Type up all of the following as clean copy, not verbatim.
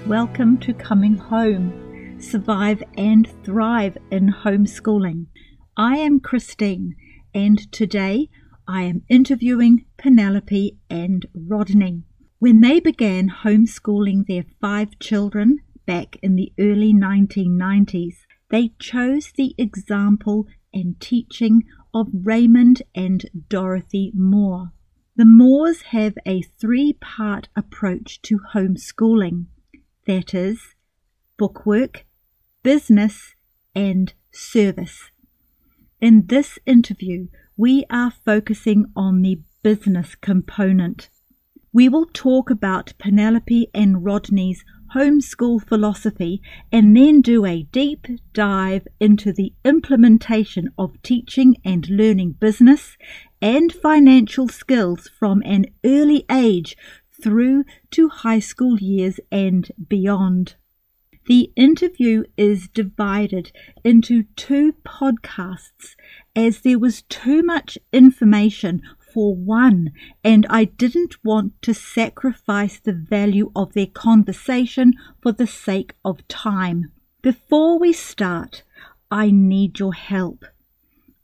Welcome to Coming Home, Survive and Thrive in Homeschooling. I am Christine, and today I am interviewing Penelope and Rodney. When they began homeschooling their 5 children back in the early 1990s, they chose the example and teaching of Raymond and Dorothy Moore. The Moores have a 3-part approach to homeschooling. That is, bookwork, business, and service. In this interview, we are focusing on the business component. We will talk about Penelope and Rodney's homeschool philosophy and then do a deep dive into the implementation of teaching and learning business and financial skills from an early age through to high school years and beyond. The interview is divided into 2 podcasts as there was too much information for one, and I didn't want to sacrifice the value of their conversation for the sake of time. Before we start, I need your help.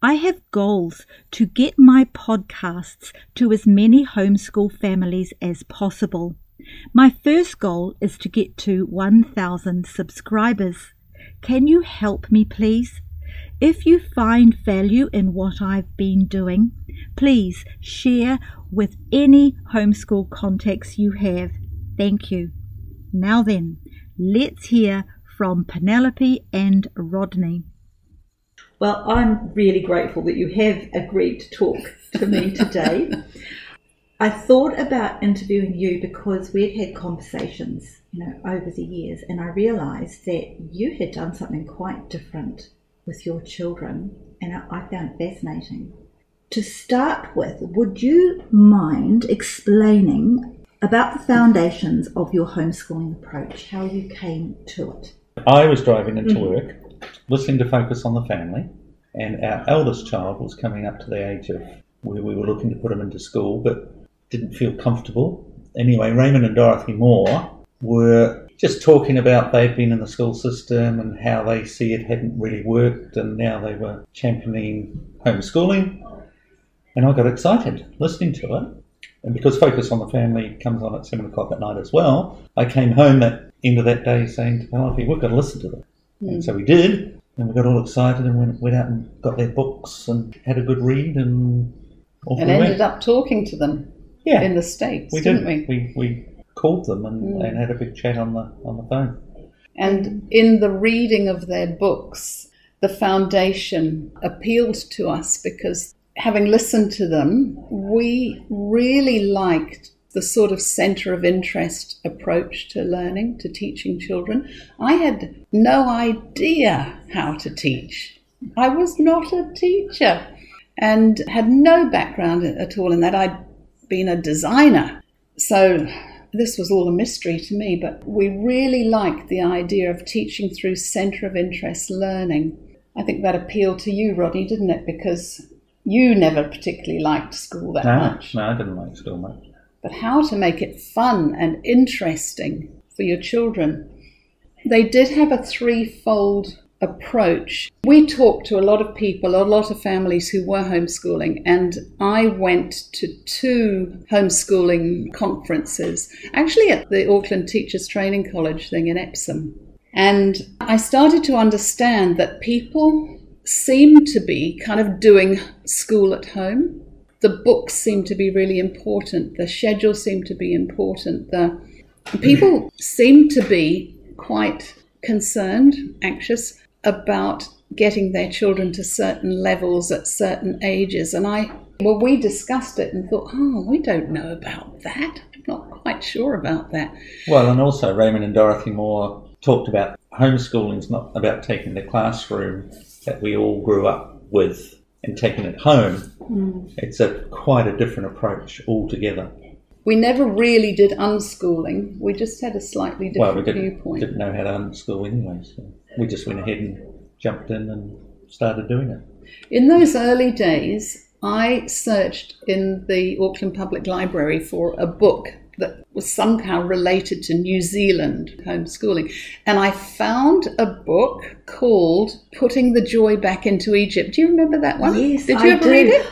I have goals to get my podcasts to as many homeschool families as possible. My first goal is to get to 1,000 subscribers. Can you help me, please? If you find value in what I've been doing, please share with any homeschool contacts you have. Thank you. Now then, let's hear from Penelope and Rodney. Well, I'm really grateful that you have agreed to talk to me today. I thought about interviewing you because we'd had conversations, over the years, and I realised that you had done something quite different with your children, and I found it fascinating. To start with, would you mind explaining about the foundations of your homeschooling approach, how you came to it? I was driving into work, listening to Focus on the Family, and our eldest child was coming up to the age of where we were looking to put him into school, but didn't feel comfortable. Anyway, Raymond and Dorothy Moore were just talking about they'd been in the school system and how they see it hadn't really worked, and now they were championing homeschooling. And I got excited listening to it. And because Focus on the Family comes on at 7 o'clock at night as well, I came home at the end of that day saying to Penelope, we've got to listen to them. And so we did, and we got all excited and went out and got their books and had a good read and off and we ended went. Up talking to them in the States, didn't we? We called them and had a big chat on the phone. And in the reading of their books, the foundation appealed to us because having listened to them, we really liked the sort of centre of interest approach to learning, to teaching children. I had no idea how to teach. I was not a teacher and had no background at all in that. I'd been a designer. So this was all a mystery to me, but we really liked the idea of teaching through centre of interest learning. I think that appealed to you, Rodney, didn't it? Because you never particularly liked school that much. No, I didn't like school much. But how to make it fun and interesting for your children. They did have a 3-fold approach. We talked to a lot of people, a lot of families who were homeschooling, and I went to 2 homeschooling conferences, actually at the Auckland Teachers Training College thing in Epsom. And I started to understand that people seem to be kind of doing school at home. The books seem to be really important. The schedules seem to be important. The people seem to be quite concerned, anxious about getting their children to certain levels at certain ages. And we discussed it and thought, we don't know about that. I'm not quite sure about that. Well, and also Raymond and Dorothy Moore talked about homeschooling's not about taking the classroom that we all grew up with and taking it home. It's quite a different approach altogether. We never really did unschooling. We just had a slightly different viewpoint. We didn't know how to unschool anyway, so we just went ahead and jumped in and started doing it. In those early days, I searched in the Auckland Public Library for a book that was somehow related to New Zealand homeschooling. And I found a book called Putting the Joy Back into Egypt. Do you remember that one? Yes, Did you ever read it?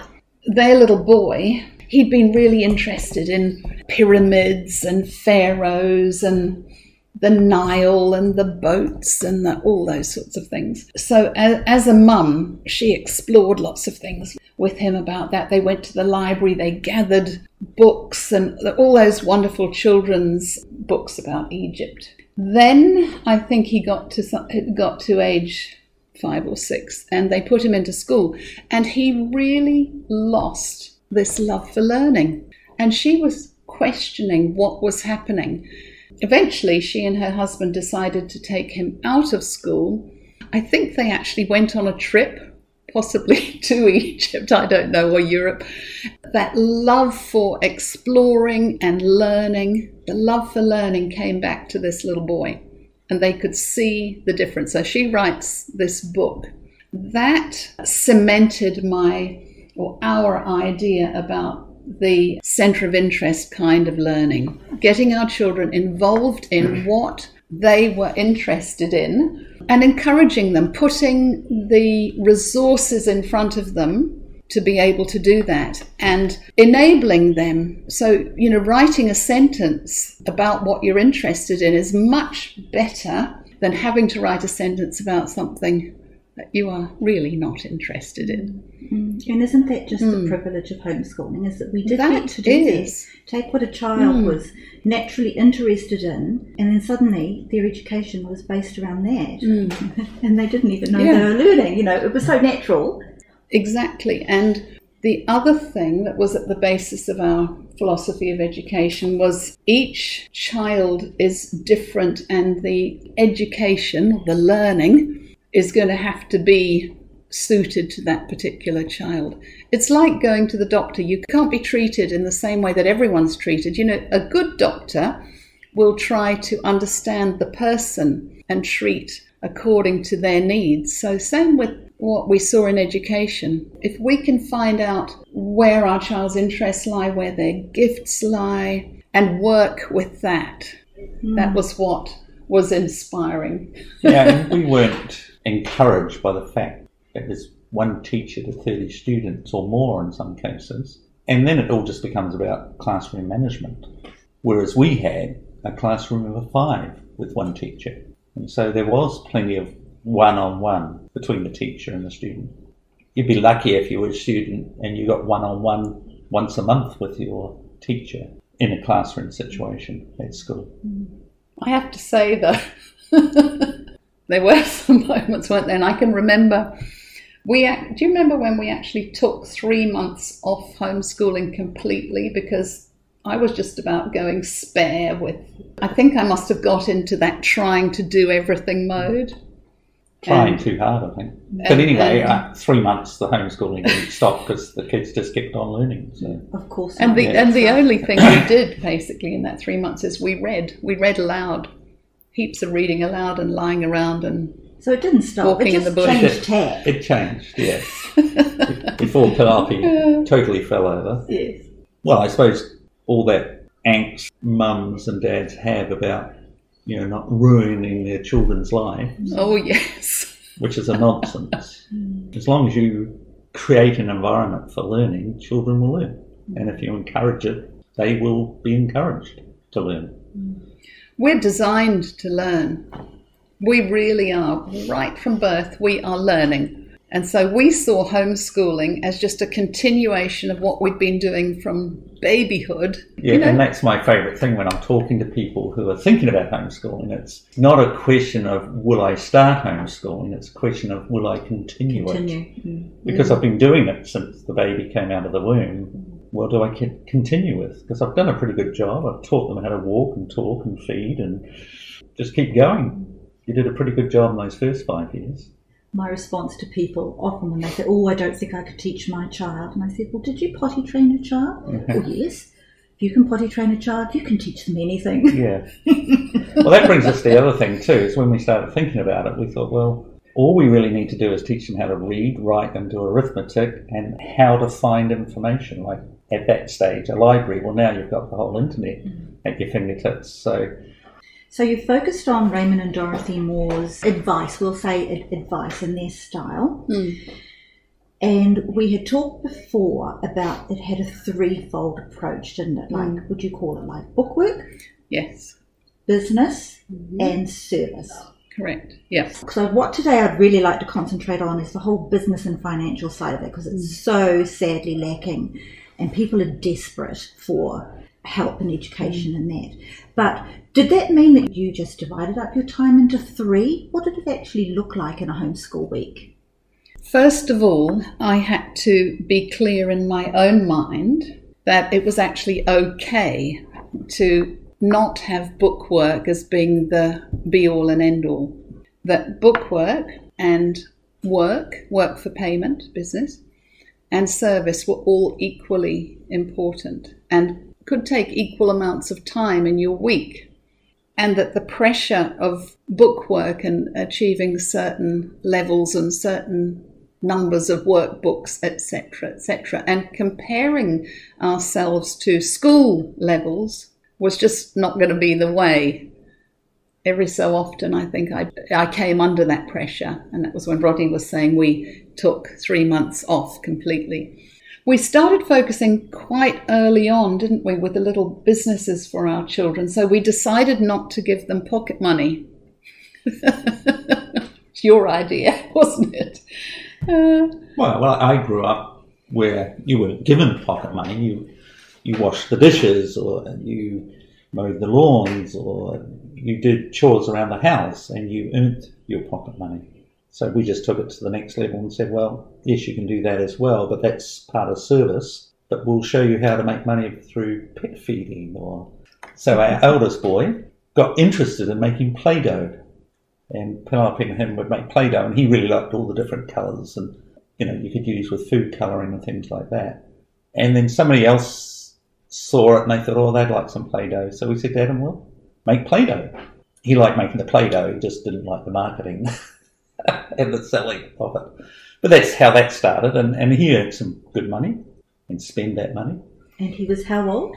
Their little boy, he'd been really interested in pyramids and pharaohs and the Nile and the boats and all those sorts of things. So as a mum, she explored lots of things with him about that. They went to the library, they gathered books and all those wonderful children's books about Egypt. Then I think he got to age 5 or 6 and they put him into school and he really lost this love for learning. And she was questioning what was happening. Eventually, she and her husband decided to take him out of school. I think they actually went on a trip, possibly to Egypt, I don't know, or Europe. That love for exploring and learning, the love for learning came back to this little boy, and they could see the difference. So she writes this book. That cemented our idea about the centre of interest kind of learning, getting our children involved in what they were interested in and encouraging them, putting the resources in front of them to be able to do that and enabling them. So, writing a sentence about what you're interested in is much better than having to write a sentence about something that you are really not interested in. And isn't that just the privilege of homeschooling, is that we did get to do that? Take what a child was naturally interested in, and then suddenly their education was based around that. And they didn't even know they were learning. It was so natural. Exactly. And the other thing that was at the basis of our philosophy of education was each child is different, and the education, the learning, is going to have to be suited to that particular child. It's like going to the doctor. You can't be treated in the same way that everyone's treated. A good doctor will try to understand the person and treat according to their needs. So same with what we saw in education. If we can find out where our child's interests lie, where their gifts lie, and work with that, that was what was inspiring. Yeah, and we weren't encouraged by the fact that there's one teacher to 30 students or more in some cases. And then it all just becomes about classroom management. Whereas we had a classroom of 5 with one teacher. And so there was plenty of one-on-one between the teacher and the student. You'd be lucky if you were a student and you got one-on-one once a month with your teacher in a classroom situation at school. I have to say, though, there were some moments, weren't there? And I can remember, do you remember when we actually took 3 months off homeschooling completely? Because I was just about going spare I think I must have got into that trying to do everything mode. Trying too hard, I think. But anyway, 3 months the homeschooling didn't stop because the kids just kept on learning. So. Of course. And the only thing we did basically in that 3 months is we read. We read aloud. Heaps of reading aloud and lying around and so it didn't stop. Walking in the bush. It changed, yes. Before Penelope totally fell over. Yes. Well, I suppose all that angst mums and dads have about, not ruining their children's lives. Oh, yes. Which is a nonsense. As long as you create an environment for learning, children will learn. And if you encourage it, they will be encouraged to learn. We're designed to learn. We really are. Right from birth, we are learning. And so we saw homeschooling as just a continuation of what we'd been doing from babyhood. Yeah, and that's my favourite thing when I'm talking to people who are thinking about homeschooling. It's not a question of will I start homeschooling, it's a question of will I continue it. Because I've been doing it since the baby came out of the womb. What do I continue with? Because I've done a pretty good job. I've taught them how to walk and talk and feed and just keep going. You did a pretty good job in those first 5 years. My response to people often when they say, I don't think I could teach my child. And I said, well, did you potty train a child? Well, yes. If you can potty train a child, you can teach them anything. Yeah. Well, that brings us to the other thing too, is when we started thinking about it, we thought, well, All we really need to do is teach them how to read, write, and do arithmetic, and how to find information. Like at that stage, a library. Well, now you've got the whole internet at your fingertips. So you focused on Raymond and Dorothy Moore's advice. We'll say advice in their style. And we had talked before about it had a threefold approach, didn't it? Like, would you call it like bookwork? Yes. Business and service. Correct. Yes. So what today I'd really like to concentrate on is the whole business and financial side of it, because it's so sadly lacking and people are desperate for help and education in that. But did that mean that you just divided up your time into three? What did it actually look like in a homeschool week? First of all, I had to be clear in my own mind that it was actually okay to not have bookwork as being the be-all and end-all. That bookwork and work for payment, business, and service were all equally important and could take equal amounts of time in your week. And that the pressure of bookwork and achieving certain levels and certain numbers of workbooks, etc., and comparing ourselves to school levels was just not going to be the way. Every so often, I think I came under that pressure, and that was when Rodney was saying we took 3 months off completely. We started focusing quite early on, didn't we, with the little businesses for our children, so we decided not to give them pocket money. It's your idea, wasn't it? Well, I grew up where you weren't given pocket money. You washed the dishes, or you mowed the lawns, or you did chores around the house, and you earned your pocket money. So we just took it to the next level and said, well, yes, you can do that as well, but that's part of service. But we'll show you how to make money through pet feeding. So our eldest boy got interested in making Play-Doh. And Penelope and him would make Play-Doh, and he really liked all the different colours and, you could use with food colouring and things like that. And then somebody else saw it and they thought, oh, they'd like some Play-Doh. So we said, Adam, well, make Play-Doh. He liked making the Play-Doh, he just didn't like the marketing and the selling of it. But that's how that started, and he earned some good money and spent that money. And he was how old?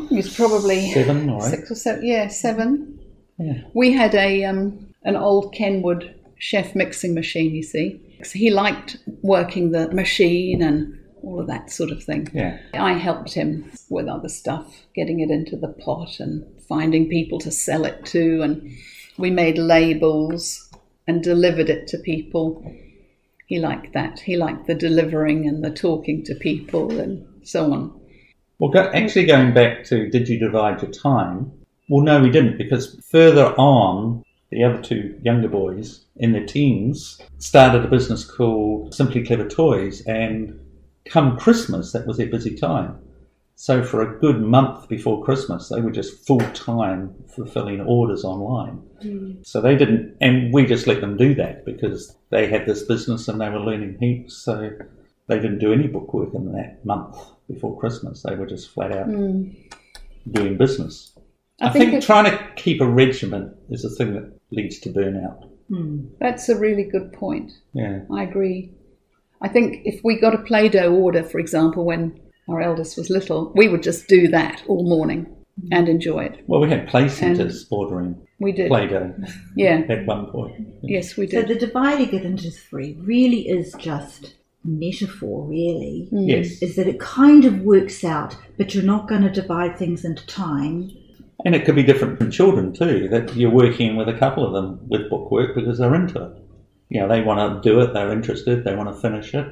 He was probably 7 or 8. 6 or 7. Yeah, 7. Yeah. We had an old Kenwood chef mixing machine, you see. So he liked working the machine and all of that sort of thing. Yeah. I helped him with other stuff, getting it into the pot and finding people to sell it to. And we made labels and delivered it to people. He liked that. He liked the delivering and the talking to people and so on. Well, actually going back to did you divide your time? Well, no, we didn't, because further on, the other 2 younger boys in their teens started a business called Simply Clever Toys, and come Christmas, that was their busy time. So for a good month before Christmas, they were just full-time fulfilling orders online. So they didn't, and we just let them do that because they had this business and they were learning heaps, so they didn't do any bookwork in that month before Christmas. They were just flat out doing business. I think trying to keep a regiment is a thing that leads to burnout. That's a really good point. Yeah, I agree. I think if we got a Play-Doh order, for example, when our eldest was little, we would just do that all morning and enjoy it. Well, we had play centres ordering we did. Play-Doh at one point. Yes, we did. So the dividing it into 3 really is just metaphor, really. Yes. Is that it kind of works out, but you're not going to divide things into time. And it could be different from children too, that you're working with a couple of them with bookwork because they're into it. They want to do it, they're interested, they want to finish it,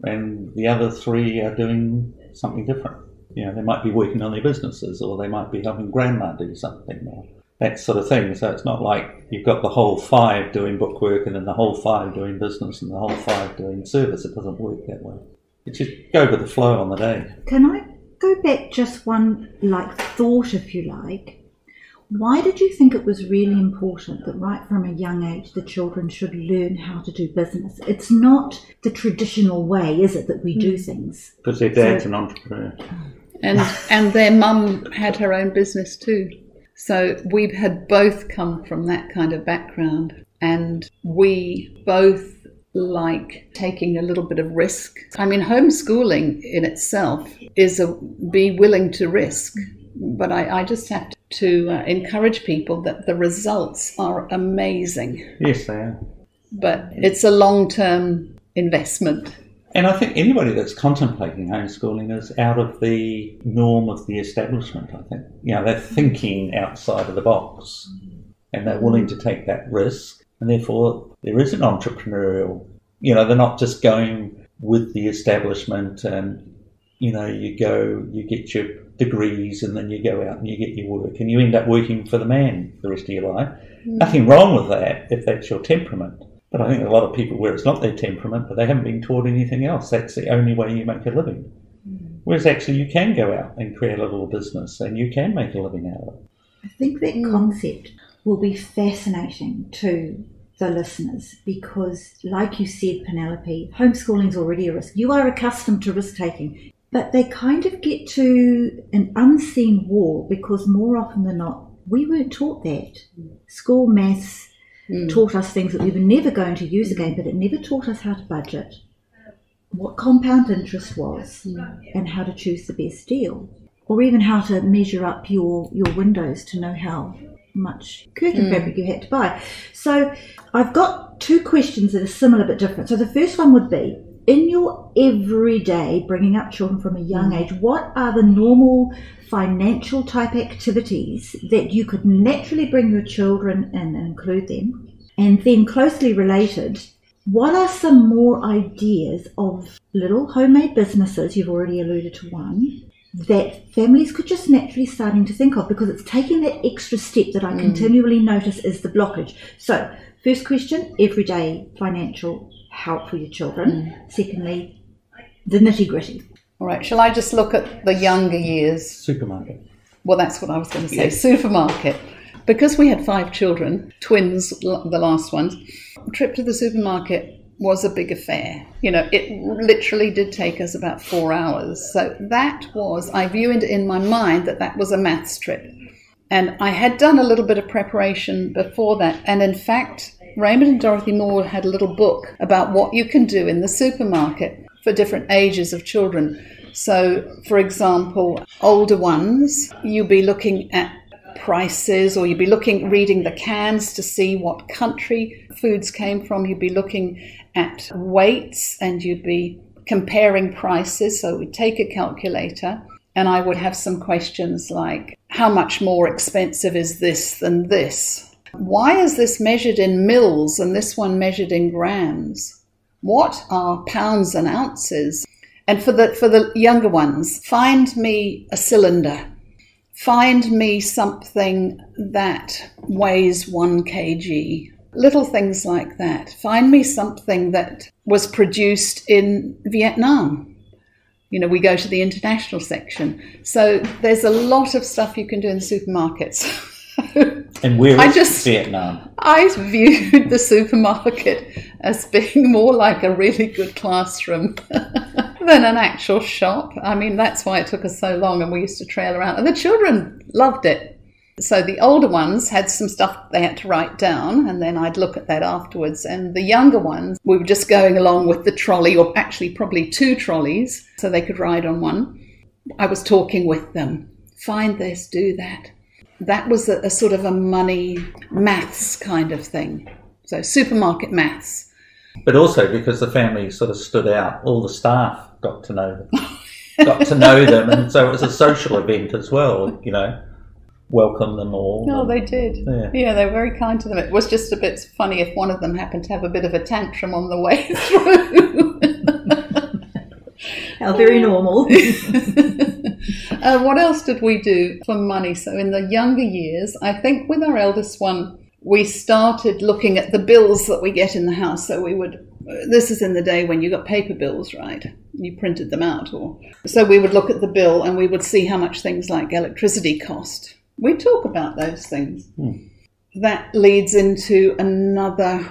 and the other 3 are doing something different. They might be working on their businesses, or they might be helping grandma do something, or that sort of thing. So it's not like you've got the whole 5 doing bookwork and then the whole 5 doing business and the whole 5 doing service. It doesn't work that way. It should go with the flow on the day. Can I go back just one thought, if you like? Why did you think it was really important that right from a young age the children should learn how to do business? It's not the traditional way, is it, that we do things? Because their dad's an entrepreneur. And their mum had her own business too. So we had both come from that kind of background. and we both like taking a little bit of risk. I mean, homeschooling in itself is be willing to risk, but I just have to encourage people that the results are amazing. Yes, they are. But it's a long-term investment. And I think anybody that's contemplating homeschooling is out of the norm of the establishment, I think. They're thinking outside of the box and they're willing to take that risk. And therefore, there is an entrepreneurial, they're not just going with the establishment and, you get your degrees and then you go out and you get your work and you end up working for the man the rest of your life. Nothing wrong with that if that's your temperament. But I think a lot of people where it's not their temperament, but they haven't been taught anything else. That's the only way you make a living. Whereas actually you can go out and create a little business and you can make a living out of it. I think that concept will be fascinating to the listeners because, like you said, Penelope, homeschooling's already a risk. You are accustomed to risk-taking, but they kind of get to an unseen wall because more often than not, we weren't taught that. School maths taught us things that we were never going to use again, but it never taught us how to budget, what compound interest was, and how to choose the best deal, or even how to measure up your windows to know how much curtain fabric you had to buy. So I've got two questions that are similar but different. So the first one would be, in your everyday bringing up children from a young age, what are the normal financial type activities that you could naturally bring your children in and include them? And then closely related, what are some more ideas of little homemade businesses, you've already alluded to one, that families could just naturally starting to think of, because it's taking that extra step that I continually notice is the blockage. So first question, everyday financial help for your children. Secondly, the nitty-gritty. All right, shall I just look at the younger years? Supermarket. Well, that's what I was going to say. Yes. Supermarket. Because we had 5 children, twins, the last ones, a trip to the supermarket was a big affair. It literally did take us about 4 hours. So that was, I viewed in my mind that was a maths trip. And I had done a little bit of preparation before that. And in fact, Raymond and Dorothy Moore had a little book about what you can do in the supermarket for different ages of children. So, for example, older ones, you'll be looking at prices, or you'd be reading the cans to see what country foods came from. You'd be looking at weights and you'd be comparing prices. So we'd take a calculator and I would have some questions like, how much more expensive is this than this? Why is this measured in mils and this one measured in grams? What are pounds and ounces? And for the younger ones, find me a cylinder. Find me something that weighs 1 kg. Little things like that. Find me something that was produced in Vietnam. We go to the international section. So there's a lot of stuff you can do in the supermarkets. And where is Vietnam? I viewed the supermarket as being more like a really good classroom than an actual shop. I mean, that's why it took us so long, and we used to trail around. And the children loved it. So the older ones had some stuff they had to write down, and then I'd look at that afterwards. And the younger ones, we were just going along with the trolley, or actually probably 2 trolleys, so they could ride on one. I was talking with them. Find this, do that. That was a sort of a money maths kind of thing. So supermarket maths. But also because the family sort of stood out, all the staff got to know them, and so it was a social event as well, welcome them all. No, they did. Yeah, they were very kind to them. It was just a bit funny if one of them happened to have a bit of a tantrum on the way through. How very normal. What else did we do for money? So in the younger years, I think with our eldest one, we started looking at the bills that we get in the house. So this is in the day when you got paper bills, right? You printed them out. So we would look at the bill and we would see how much things like electricity cost. We talk about those things. That leads into another...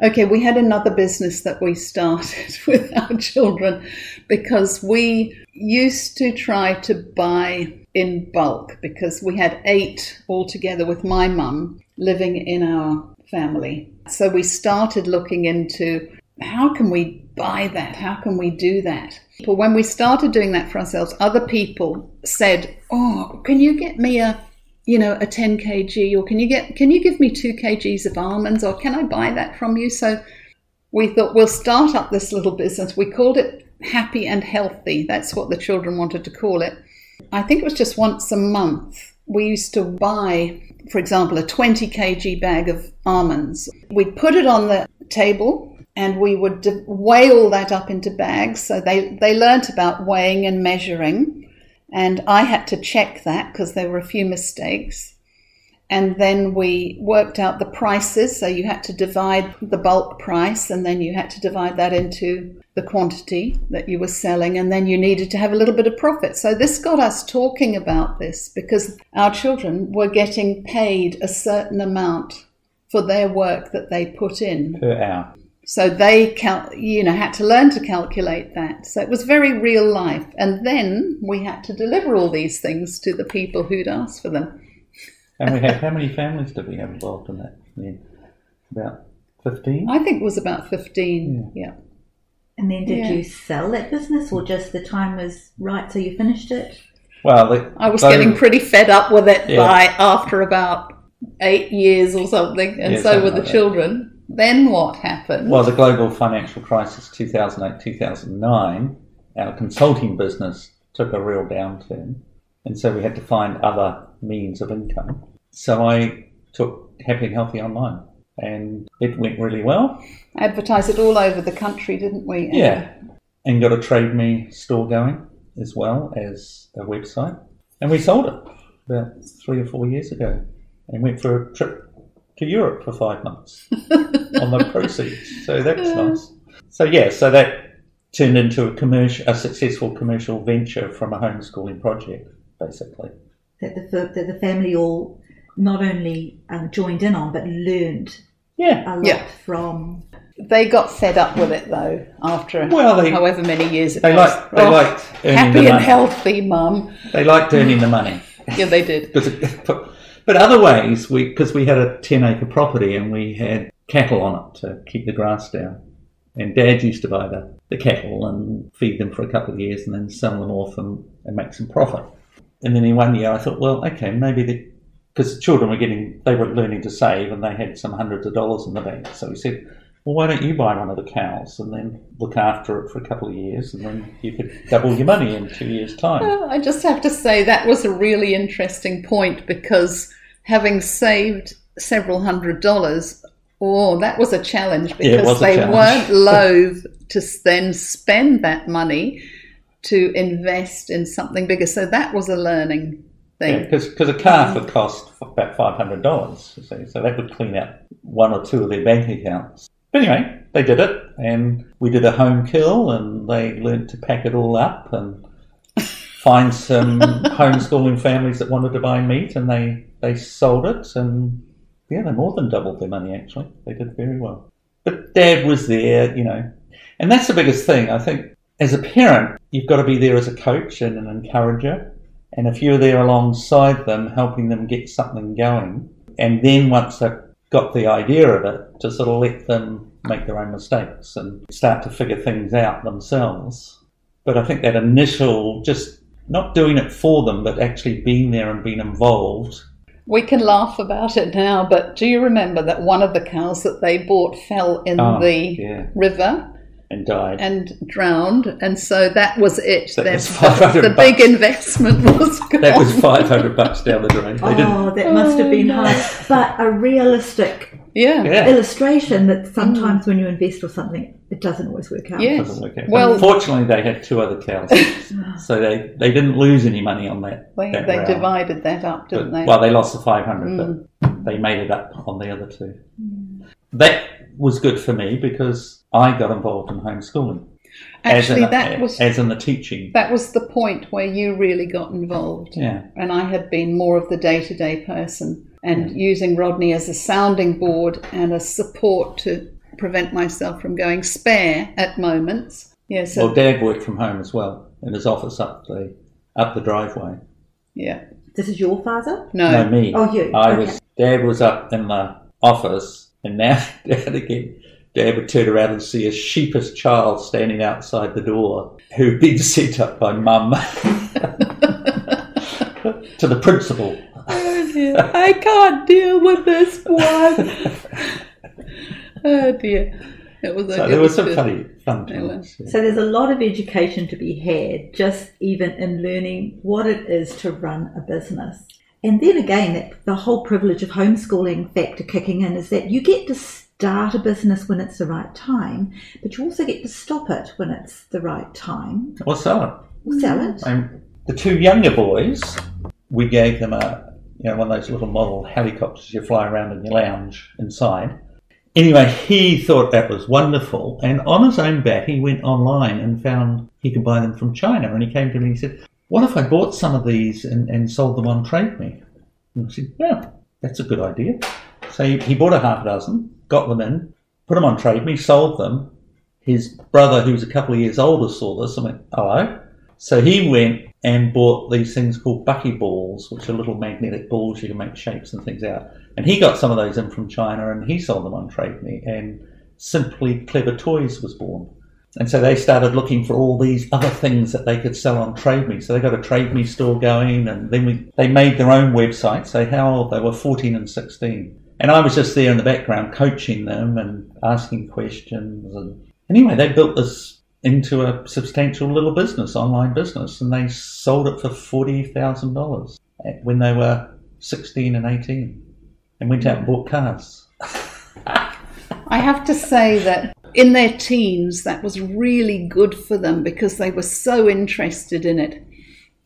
Okay, we had another business that we started with our children because we used to try to buy in bulk because we had 8 altogether with my mum living in our family. So we started looking into how can we buy that? How can we do that? But when we started doing that for ourselves, other people said, oh, can you get me a 10 kg, or can you give me 2 kgs of almonds, or can I buy that from you? So we thought we'll start up this little business. We called it Happy and Healthy. That's what the children wanted to call it. I think it was just once a month. We used to buy, for example, a 20 kg bag of almonds. We'd put it on the table and we would weigh all that up into bags. So they learnt about weighing and measuring. And I had to check that because there were a few mistakes. And then we worked out the prices. So you had to divide the bulk price, and then you had to divide that into the quantity that you were selling. And then you needed to have a little bit of profit. So this got us talking about this because our children were getting paid a certain amount for their work that they put in. Per hour. So they had to learn to calculate that. So it was very real life. And then we had to deliver all these things to the people who'd asked for them. And we had, how many families did we have involved in that? Yeah. About 15? I think it was about 15, yeah. And then did you sell that business, or just the time was right so you finished it? Well, I was getting pretty fed up with it after about 8 years or something, and so were the children. Then what happened? Well, the global financial crisis, 2008-2009, our consulting business took a real downturn. And so we had to find other means of income. So I took Happy and Healthy online, and it went really well. Advertised it all over the country, didn't we? Yeah, and got a Trade Me store going as well as a website. And we sold it about 3 or 4 years ago and went for a trip to Europe for 5 months on the proceeds. So that was nice. So that turned into a successful commercial venture from a homeschooling project, basically. That the family all not only joined in on, but learned a lot from. They got fed up with it though after however many years it was. They liked earning Happy the money. and Healthy, Mum. They liked earning the money. Yeah, they did. But other ways, because we had a 10-acre property and we had cattle on it to keep the grass down. And Dad used to buy the cattle and feed them for a couple of years and then sell them off and make some profit. And then in 1 year I thought, well, okay, maybe because the children they were learning to save and they had some hundreds of dollars in the bank. So we said, well, why don't you buy one of the cows and then look after it for a couple of years and then you could double your money in 2 years' time. I just have to say that was a really interesting point because having saved several $100s, that was a challenge because weren't loath to then spend that money to invest in something bigger. So that was a learning thing. Yeah, because a calf would cost about $500, so that would clean out 1 or 2 of their bank accounts. But anyway, they did it, and we did a home kill, and they learnt to pack it all up and find some homeschooling families that wanted to buy meat, and they sold it, and they more than doubled their money, actually. They did very well. But Dad was there, and that's the biggest thing. I think as a parent, you've got to be there as a coach and an encourager, and if you're there alongside them, helping them get something going, and then once they've got the idea of it, to sort of let them make their own mistakes and start to figure things out themselves. But I think that initial, just not doing it for them, but actually being there and being involved. We can laugh about it now, but do you remember that one of the cows that they bought fell in the river? And died. And drowned. And so that was it. That was $500. The big investment was gone. That was $500 down the drain. That must have been hard. But a realistic illustration that sometimes when you invest or something, it doesn't always work out. Yes. It doesn't work out. Well, unfortunately, they had 2 other cows. So they didn't lose any money on that. They divided that up, didn't they? Well, they lost the 500, but they made it up on the other 2. That was good for me because I got involved in homeschooling. Actually, as in the teaching. That was the point where you really got involved. Yeah. And I had been more of the day-to-day person and using Rodney as a sounding board and a support to prevent myself from going spare at moments. Well, Dad worked from home as well in his office up the driveway. Yeah. This is your father? No, me. Oh, you. Dad was up in the office, and now Dad would turn around and see a sheepish child standing outside the door who'd been sent up by Mum to the principal. Oh dear, I can't deal with this one. Oh dear. There was some fun times. Yeah. So there's a lot of education to be had, just even in learning what it is to run a business. And then again, the whole privilege of homeschooling factor kicking in is that you get to start a business when it's the right time, but you also get to stop it when it's the right time. Or sell it. Or sell it. The two younger boys, we gave them one of those little model helicopters you fly around in your lounge inside. Anyway, he thought that was wonderful, and on his own bat, he went online and found he could buy them from China. And he came to me and he said, "What if I bought some of these and sold them on Trade Me?" And I said, "Yeah, that's a good idea." So he bought a half a dozen, got them in, put them on Trade Me, sold them. His brother, who was a couple of years older, saw this and went, "Hello." So he went and bought these things called buckyballs, which are little magnetic balls you can make shapes and things out. And he got some of those in from China and he sold them on Trade Me, and Simply Clever Toys was born. And so they started looking for all these other things that they could sell on Trade Me. So they got a Trade Me store going, and then they made their own website. So how old? They were 14 and 16. And I was just there in the background coaching them and asking questions. And anyway, they built this into a substantial little business, online business, and they sold it for $40,000 when they were 16 and 18 and went out and bought cars. I have to say that in their teens, that was really good for them because they were so interested in it.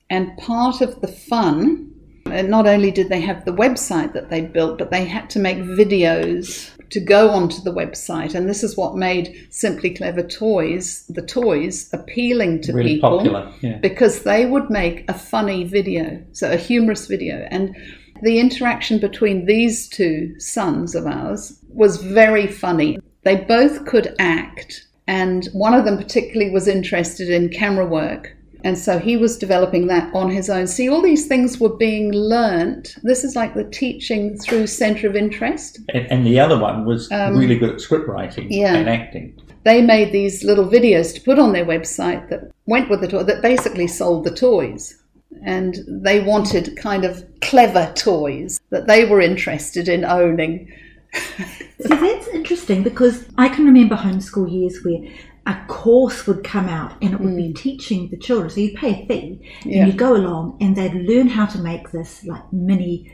And part of the fun, and not only did they have the website that they built, but they had to make videos to go onto the website. And this is what made Simply Clever Toys, the toys, appealing to really people. Popular, yeah. Because they would make a funny video, so a humorous video. And the interaction between these two sons of ours was very funny. They both could act, and one of them particularly was interested in camera work. And so he was developing that on his own. See, all these things were being learnt. This is like the teaching through centre of interest. And the other one was really good at script writing and acting. They made these little videos to put on their website that went with the toy, that basically sold the toys. And they wanted kind of clever toys that they were interested in owning. See, that's interesting because I can remember homeschool years where a course would come out and it would be teaching the children. So you pay a fee and you go along and they'd learn how to make this like mini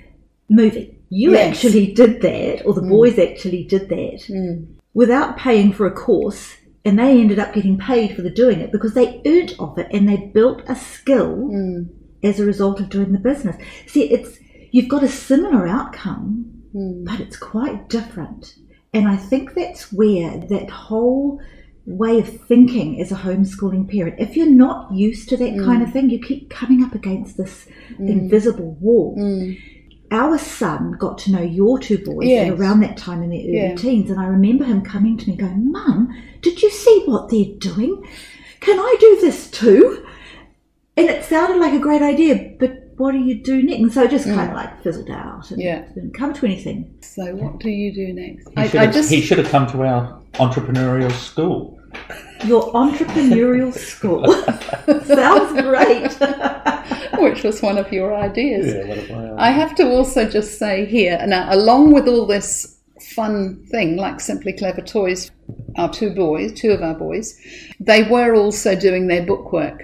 movie. You actually did that, or the boys actually did that without paying for a course, and they ended up getting paid for the doing it because they earned off it and they built a skill as a result of doing the business. See, you've got a similar outcome, but it's quite different. And I think that's where that whole way of thinking as a homeschooling parent, if you're not used to that kind of thing, you keep coming up against this invisible wall. Our son got to know your two boys at around that time in their early teens, and I remember him coming to me going, "Mum, did you see what they're doing? Can I do this too?" And it sounded like a great idea, but what do you do next? And so it just kind of like fizzled out and didn't come to anything. So what do you do next? He should have come to our entrepreneurial school. Your entrepreneurial school. Sounds great. Which was one of your ideas. Yeah, one of my ideas. I have to also just say here, now along with all this fun thing like Simply Clever Toys, two of our boys, they were also doing their bookwork.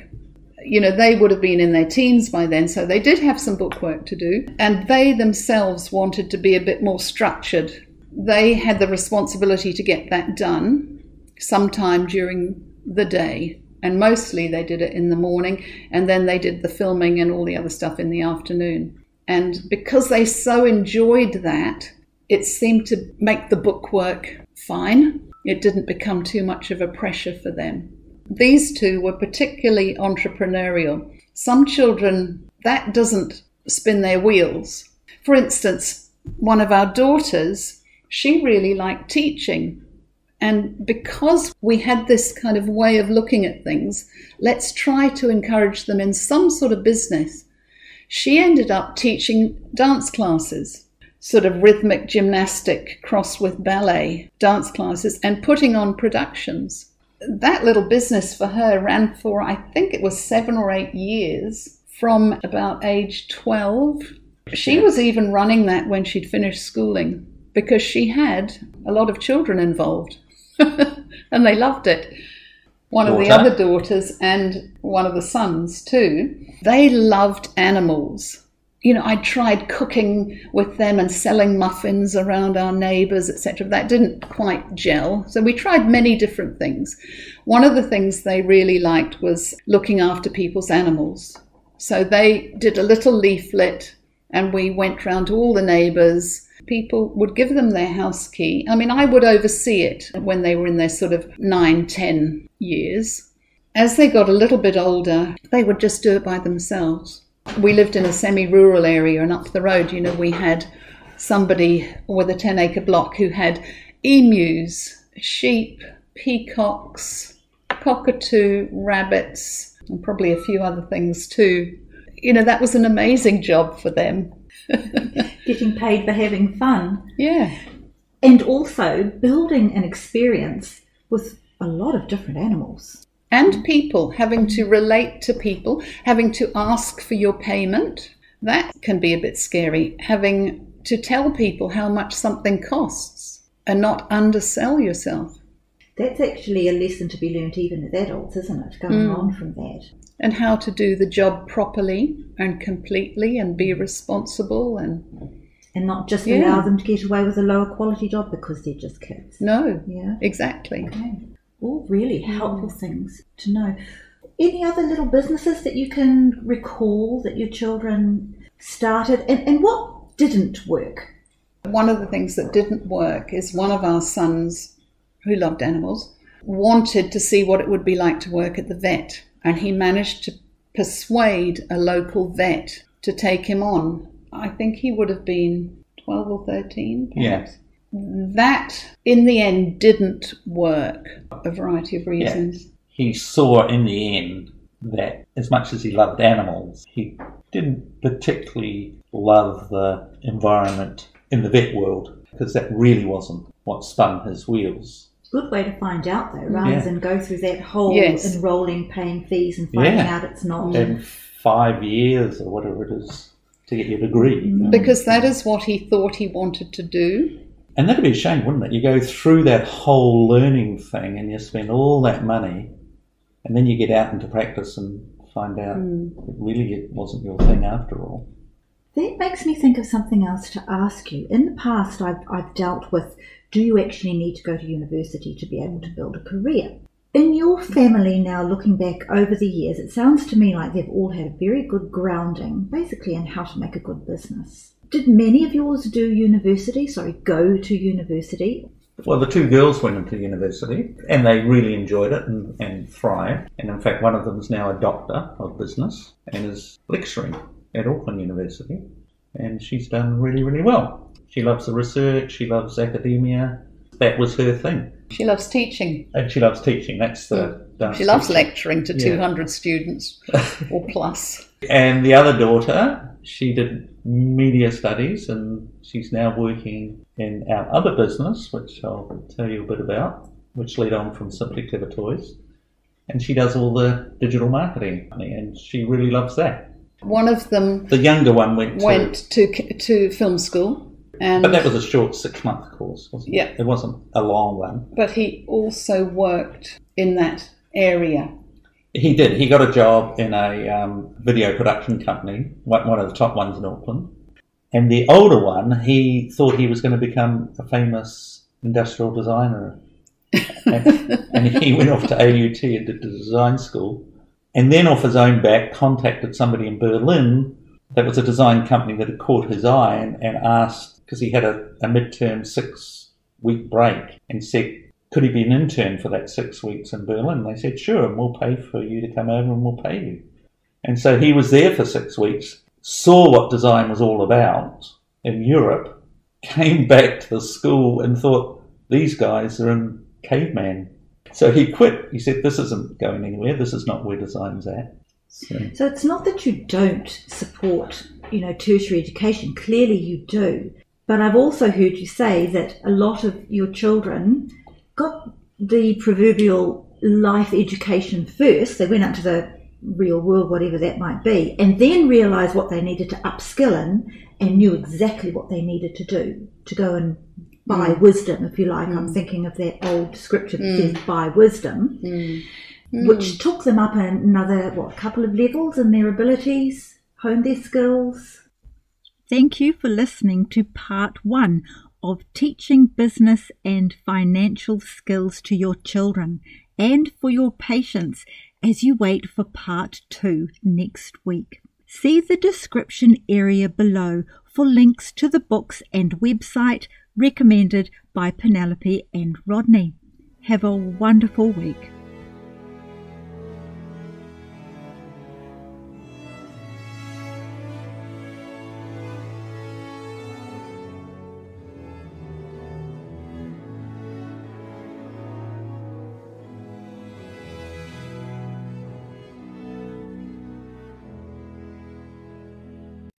You know, they would have been in their teens by then, so they did have some bookwork to do. And they themselves wanted to be a bit more structured. They had the responsibility to get that done sometime during the day. And mostly they did it in the morning, and then they did the filming and all the other stuff in the afternoon. And because they so enjoyed that, it seemed to make the bookwork fine. It didn't become too much of a pressure for them. These two were particularly entrepreneurial. Some children, that doesn't spin their wheels. For instance, one of our daughters, she really liked teaching. And because we had this kind of way of looking at things, let's try to encourage them in some sort of business. she ended up teaching dance classes, sort of rhythmic gymnastic crossed with ballet dance classes, and putting on productions. That little business for her ran for, I think it was 7 or 8 years, from about age 12. She was even running that when she'd finished schooling, because she had a lot of children involved and they loved it. One of the other daughters and one of the sons too, they loved animals. You know, I tried cooking with them and selling muffins around our neighbours, etc. That didn't quite gel. So we tried many different things. One of the things they really liked was looking after people's animals. So they did a little leaflet and we went round to all the neighbours. People would give them their house key. I mean, I would oversee it when they were in their sort of 9, 10 years. As they got a little bit older, they would just do it by themselves. We lived in a semi-rural area, and up the road, you know, we had somebody with a 10-acre block who had emus, sheep, peacocks, cockatoo, rabbits, and probably a few other things too. You know, that was an amazing job for them. Getting paid for having fun. Yeah. And also building an experience with a lot of different animals. And people, having to relate to people, having to ask for your payment. That can be a bit scary. Having to tell people how much something costs and not undersell yourself. That's actually a lesson to be learnt even as adults, isn't it? Going on from that. And how to do the job properly and completely and be responsible and not just allow them to get away with a lower quality job because they're just kids. No, yeah, exactly. Okay. All really helpful things to know. Any other little businesses that you can recall that your children started, and what didn't work? One of the things that didn't work is one of our sons, who loved animals, wanted to see what it would be like to work at the vet. And he managed to persuade a local vet to take him on. I think he would have been 12 or 13, perhaps. Yeah. That, in the end, didn't work, a variety of reasons. Yeah. He saw in the end that as much as he loved animals, he didn't particularly love the environment in the vet world, because that really wasn't what spun his wheels. Good way to find out, though, rather than go through that whole enrolling, paying fees and finding out it's not. And 5 years or whatever it is to get your degree. Because that is what he thought he wanted to do. And that'd be a shame, wouldn't it? You go through that whole learning thing and you spend all that money and then you get out into practice and find out it wasn't your thing after all. That makes me think of something else to ask you. In the past, I've dealt with, do you actually need to go to university to be able to build a career? In your family now, looking back over the years, it sounds to me like they've all had a very good grounding, basically, in how to make a good business. Did many of yours go to university? Well, the 2 girls went into university and they really enjoyed it and thrived. And in fact, one of them is now a doctor of business and is lecturing at Auckland University. And she's done really, really well. She loves the research, she loves academia. That was her thing. She loves teaching. And she loves teaching. That's the dance. She loves lecturing to 200 students or plus. And the other daughter, she did media studies and she's now working in our other business, which I'll tell you a bit about, which led on from Simply Clever Toys. And she does all the digital marketing and she really loves that. One of them, the younger one, went to film school. But that was a short 6-month course, wasn't it? Yeah. It wasn't a long one. But he also worked in that area. He did. He got a job in a video production company, one of the top ones in Auckland. And the older one, he thought he was going to become a famous industrial designer. and he went off to AUT and did the design school. And then off his own back, contacted somebody in Berlin that was a design company that had caught his eye and asked, because he had a midterm 6-week break, and said, could he be an intern for that 6 weeks in Berlin? They said, sure, and we'll pay for you to come over and we'll pay you. And so he was there for 6 weeks, saw what design was all about in Europe, came back to the school and thought, these guys are in caveman. So he quit. He said, this isn't going anywhere. This is not where design's at. So it's not that you don't support, tertiary education. Clearly you do. But I've also heard you say that a lot of your children got the proverbial life education first. They went out to the real world, whatever that might be, and then realised what they needed to upskill in and knew exactly what they needed to do to go and buy wisdom, if you like. I'm thinking of that old scripture that says buy wisdom, which took them up another, couple of levels in their abilities, honed their skills. Thank you for listening to part 1 of teaching business and financial skills to your children, and for your patience as you wait for part 2 next week. See the description area below for links to the books and website recommended by Penelope and Rodney. Have a wonderful week.